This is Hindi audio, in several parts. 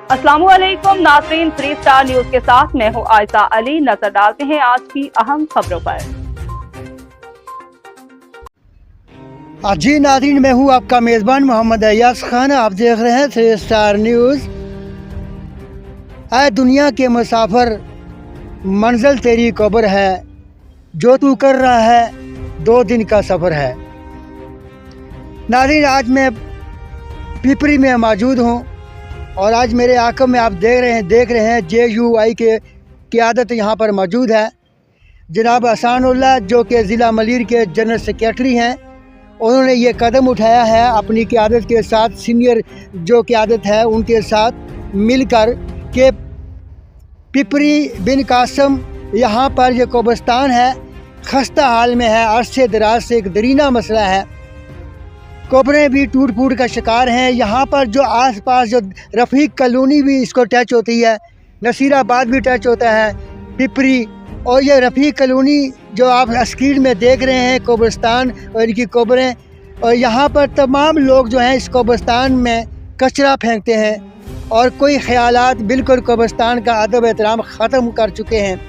अस्सलामुअलैकुम नाज़रीन, 3 स्टार न्यूज के साथ मैं हूं आयशा अली। नजर डालते हैं आज की अहम खबरों पर। जी नाज़रीन, मैं हूं आपका मेज़बान मोहम्मद अय्याज खान। आप देख रहे हैं 3 स्टार न्यूज़। ऐ दुनिया के मुसाफिर, मंजिल तेरी कब्र है, जो तू कर रहा है 2 दिन का सफ़र है। नाज़रीन, आज मैं पिपरी में मौजूद हूं और आज मेरे आंखों में आप देख रहे हैं JUI के क़यादत यहाँ पर मौजूद है। जनाब अहसानुल्लाह, जो कि ज़िला मलीर के जनरल सेक्रेटरी हैं, उन्होंने ये कदम उठाया है अपनी क़यादत के साथ, सीनियर जो क़यादत है उनके साथ मिलकर के पिपरी बिन कासम यहाँ पर जो कब्रिस्तान है खस्ता हाल में है। अरसे दराज से एक दरीना मसला है, कब्रें भी टूट फूट का शिकार हैं। यहाँ पर जो आसपास जो रफ़ीक कॉलोनी भी इसको टच होती है, नसीराबाद भी टच होता है, पिपरी और ये रफ़ीक कॉलोनी जो आप स्क्रीन में देख रहे हैं, कब्रिस्तान और इनकी कब्रें। और यहाँ पर तमाम लोग जो हैं इस कब्रिस्तान में कचरा फेंकते हैं और कोई ख़यालात बिल्कुल कब्रिस्तान का अदब एहतराम ख़त्म कर चुके हैं।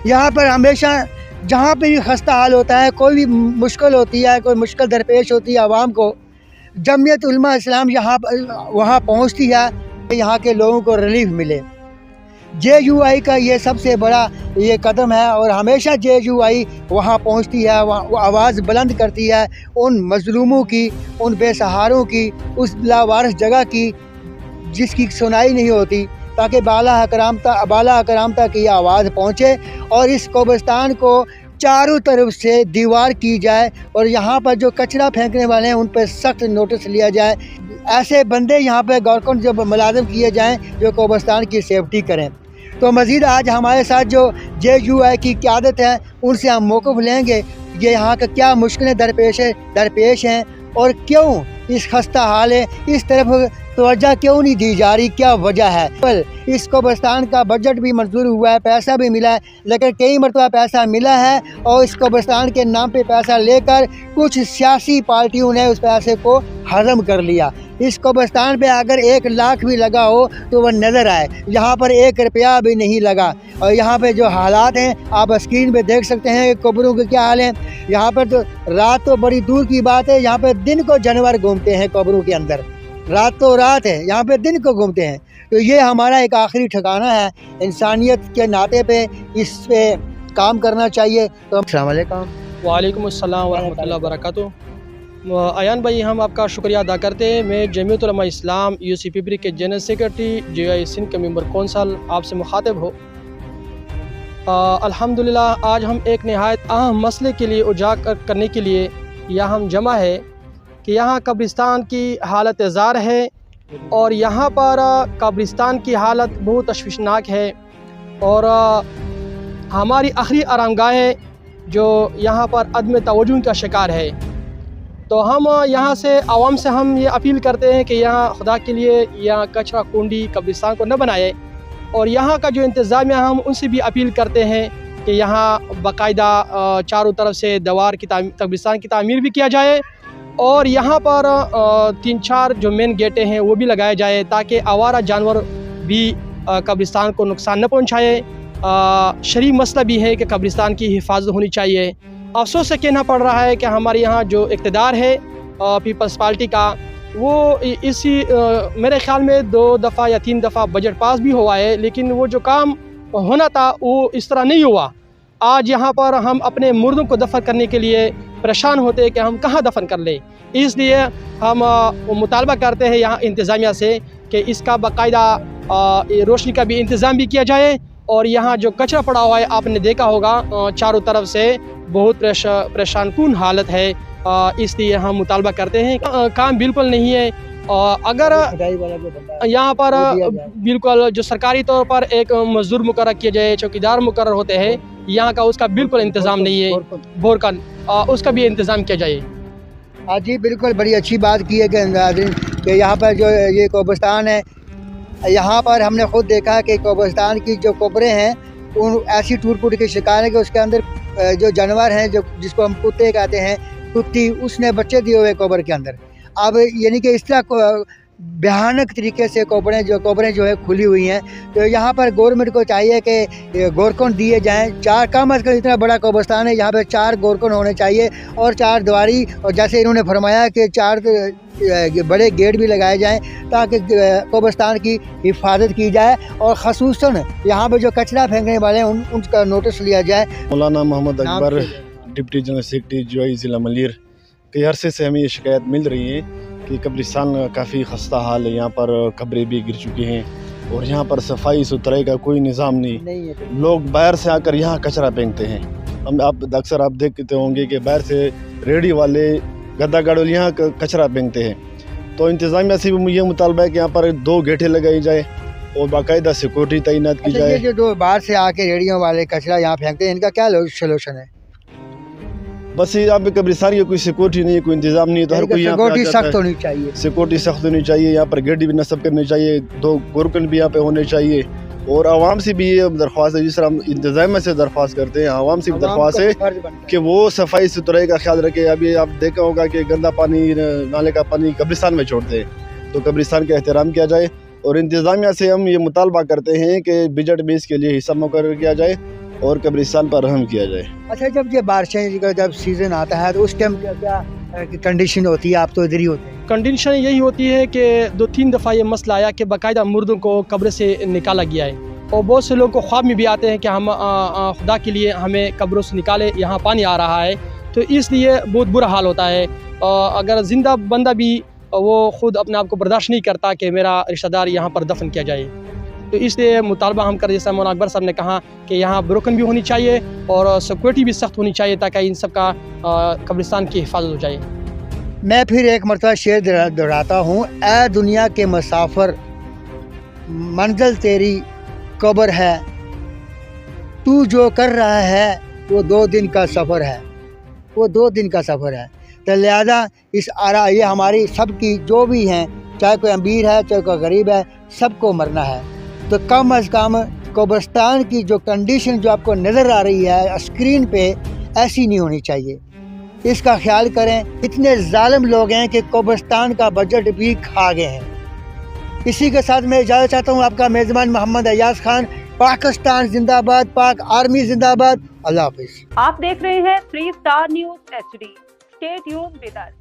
यहाँ पर हमेशा जहाँ पे भी खस्ता हाल होता है, कोई भी मुश्किल होती है, कोई मुश्किल दरपेश होती है आवाम को, जमीयत उलमा इस्लाम वहाँ पहुँचती है, यहाँ के लोगों को रिलीफ मिले। JUI का ये सबसे बड़ा ये कदम है और हमेशा JUI वहाँ पहुँचती है, वहाँ आवाज़ बुलंद करती है उन मज़लूमों की, उन बेसहारों की, उस लावारिस जगह की जिसकी सुनाई नहीं होती, ताकि बाला अकराम तक ये आवाज़ पहुँचे और इस कब्रिस्तान को चारों तरफ से दीवार की जाए और यहाँ पर जो कचरा फेंकने वाले हैं उन पर सख्त नोटिस लिया जाए। ऐसे बंदे यहाँ पर गवर्नमेंट जब मुलाजिम किए जाएँ जो कब्रिस्तान की सेफ्टी करें। तो मज़ीद आज हमारे साथ जो JUI की क़यादत है उनसे हम मौक़िफ़ लेंगे, ये यहाँ का क्या मुश्किलें दरपेश हैं और क्यों इस खस्ता हाल है, इस तरफ तवज्जो क्यों नहीं दी जा रही, क्या वजह है। पर इस कब्रिस्तान का बजट भी मंजूर हुआ है, पैसा भी मिला है, लेकिन कई मरतबा पैसा मिला है और इस कब्रिस्तान के नाम पे पैसा लेकर कुछ सियासी पार्टियों ने उस पैसे को हज़म कर लिया। इस कब्रिस्तान पे अगर 1 लाख भी लगा हो तो वह नज़र आए, यहाँ पर 1 रुपया भी नहीं लगा। और यहाँ पे जो हालात हैं आप स्क्रीन पे देख सकते हैं कब्रों के क्या हाल हैं। यहाँ पर तो रात तो बड़ी दूर की बात है, यहाँ पर दिन को जानवर घूमते हैं कब्रों के अंदर, रात तो रात है, यहाँ पे दिन को घूमते हैं। तो ये हमारा एक आखिरी ठिकाना है, इंसानियत के नाते पे इस पे काम करना चाहिए। तो अस्सलाम वालेकुम। वालेकुम अस्सलाम वरहमतुल्लाहि वबरकातुहू। अयान भाई, हम आपका शुक्रिया अदा करते हैं। मैं जमीयत उलमा इस्लाम UC पिपरी के जनरल सेक्रेटरी, JUI सिंध के मेंबर कौंसल आपसे मुखातिब हो। अल्हम्दुलिल्लाह आज हम एक नहायत अहम मसले के लिए उजागर करने के लिए यहाँ हम जमा है कि यहाँ कब्रिस्तान की हालत ज़ार है और यहाँ पर कब्रिस्तान की हालत बहुत तशवीशनाक है और हमारी आखिरी आरामगाहें जो यहाँ पर अदम तवज्जुह का शिकार है। तो हम यहाँ से आवाम से हम ये अपील करते हैं कि यहाँ खुदा के लिए यहाँ कचरा कुंडी कब्रिस्तान को न बनाए और यहाँ का जो इंतज़ामिया हम उनसे भी अपील करते हैं कि यहाँ बाकायदा चारों तरफ से दीवार की कब्रिस्तान की तामीर भी किया जाए और यहाँ पर 3-4 जो मेन गेटें हैं वो भी लगाए जाए ताकि आवारा जानवर भी कब्रिस्तान को नुकसान न पहुँचाए। शरई मसला भी है कि कब्रिस्तान की हिफाजत होनी चाहिए। अफसोस से कहना पड़ रहा है कि हमारे यहाँ जो इक़्तिदार है पीपल्स पार्टी का, वो इसी मेरे ख़्याल में 2 दफ़ा या 3 दफ़ा बजट पास भी हुआ है, लेकिन वो जो काम होना था वो इस तरह नहीं हुआ। आज यहाँ पर हम अपने मुर्दों को दफन करने के लिए परेशान होते हैं कि हम कहाँ दफन कर लें। इसलिए हम मुतालबा करते हैं यहाँ इंतज़ामिया से कि इसका बाकायदा रोशनी का भी इंतज़ाम भी किया जाए और यहाँ जो कचरा पड़ा हुआ है आपने देखा होगा चारों तरफ से बहुत परेशान कुन हालत है। इसलिए हम मुतालबा करते हैं, काम बिल्कुल नहीं है। अगर यहाँ पर बिल्कुल जो सरकारी तौर पर एक मजदूर मुकर्रर किया जाए, चौकीदार मुकर्रर होते हैं, यहाँ का उसका बिल्कुल इंतज़ाम नहीं है, भोर का उसका भी इंतज़ाम किया जाए। हाँ जी, बिल्कुल बड़ी अच्छी बात की है कि यहाँ पर जो ये कब्रिस्तान है, यहाँ पर हमने ख़ुद देखा कि कब्रिस्तान की जो कब्रें हैं उन ऐसी टूट फूट के शिकार है कि उसके अंदर जो जानवर हैं, जो जिसको हम कुत्ते कहते हैं, कुत्ती, उसने बच्चे दिए हुए कब्र के अंदर। अब यानी कि इस तरह भयानक तरीके से कब्रें जो है खुली हुई हैं। तो यहाँ पर गवर्नमेंट को चाहिए कि गोरकन दिए जाएं। 4 कम अज़ कम, इतना बड़ा कब्रिस्तान है, यहाँ पर 4 गोरकन होने चाहिए और 4 द्वारी, और जैसे इन्होंने फरमाया कि 4 बड़े गेट भी लगाए जाएं ताकि कब्रिस्तान की हिफाजत की जाए, और ख़ुसूसन यहाँ पर जो कचरा फेंकने वाले हैं उनका नोटिस लिया जाए। Maulana Mohammad Akbar, deputy general secretary जुआई ज़िला मलिर, कई अरसे से हमें ये शिकायत मिल रही है कि कब्रिस्तान काफ़ी खस्ता हाल है, यहाँ पर कब्रें भी गिर चुकी हैं और यहाँ पर सफाई सुथराई का कोई निज़ाम नहीं है। लोग बाहर से आकर यहाँ कचरा फेंकते हैं। आप अक्सर देखते होंगे कि बाहर से रेडी वाले, गद्दा गाड़ी यहाँ कचरा फेंकते हैं। तो इंतज़ामिया से भी ये मुतालबा है कि यहाँ पर 2 गेटें लगाई जाए और बाकायदा सिक्योरिटी तैनात की जाए। ये जो बाहर से आके रेडियो वाले कचरा यहाँ फेंकते हैं, इनका क्या सोल्यूशन है? बस ये आप कब्रिस्तान की कोई सिक्योरिटी नहीं है, कोई इंतजाम नहीं है, तो हर कोई सिक्योरिटी सख्त होनी चाहिए। सिक्योरिटी सख्त होनी चाहिए, यहाँ पर गेट भी नस्ब करनी चाहिए, 2 गोरकन भी यहाँ पे होने चाहिए। और आवाम से भी ये दरख्वास्त है, जिस तरह हम इंतजामिया से दरख्वास्त करते हैं, आवाम से भी दरख्वास्त है कि वो सफाई सुथराई का ख्याल रखे। अभी आप देखा होगा कि गंदा पानी, नाले का पानी कब्रिस्तान में छोड़ते हैं, तो कब्रिस्तान का एहतराम किया जाए। और इंतजामिया से हम ये मुतालबा करते हैं कि बजट बेस के लिए हिस्सा मुकर्रर किया जाए और कब्रिस्तान पर रहम किया जाए। अच्छा, जब ये बारिशें का जब सीज़न आता है तो उस टाइम क्या कंडीशन होती है? आप तो इधर ही होते हैं। कंडीशन यही होती है कि 2-3 दफ़ा ये मसला आया कि बाकायदा मुर्दों को कब्र से निकाला गया है, और बहुत से लोग को ख्वाब में भी आते हैं कि हम खुदा के लिए हमें कब्रों से निकाले, यहाँ पानी आ रहा है, तो इसलिए बहुत बुरा हाल होता है। अगर ज़िंदा बंदा भी वो ख़ुद अपने आप को बर्दाश्त नहीं करता कि मेरा रिश्तेदार यहाँ पर दफन किया जाए, तो इसलिए मुतालबा हम कर, जैसा मौलाना अकबर साहब ने कहा कि यहाँ ब्रोकन भी होनी चाहिए और सिक्योरिटी भी सख्त होनी चाहिए ताकि इन सब का कब्रिस्तान की हिफाजत हो जाए। मैं फिर एक मरतबा शेर दोहराता हूँ, ऐ दुनिया के मुसाफिर, मंजिल तेरी कब्र है, तू जो कर रहा है वो 2 दिन का सफ़र है, वो 2 दिन का सफ़र है। तो लिहाजा ये हमारी सबकी जो भी हैं, चाहे कोई अमीर है चाहे कोई गरीब है, सबको मरना है। तो कम अज़ कम कब्रिस्तान की जो कंडीशन जो आपको नज़र आ रही है स्क्रीन पे, ऐसी नहीं होनी चाहिए। इसका ख्याल करें। इतने जालिम लोग हैं कि कब्रिस्तान का बजट भी खा गए हैं। इसी के साथ मैं इजाज़त चाहता हूँ। आपका मेज़बान मोहम्मद अयाज खान। पाकिस्तान जिंदाबाद, पाक आर्मी जिंदाबाद। अल्लाह हाफिज़। आप देख रहे हैं 3 star news HD। Stay tuned with us.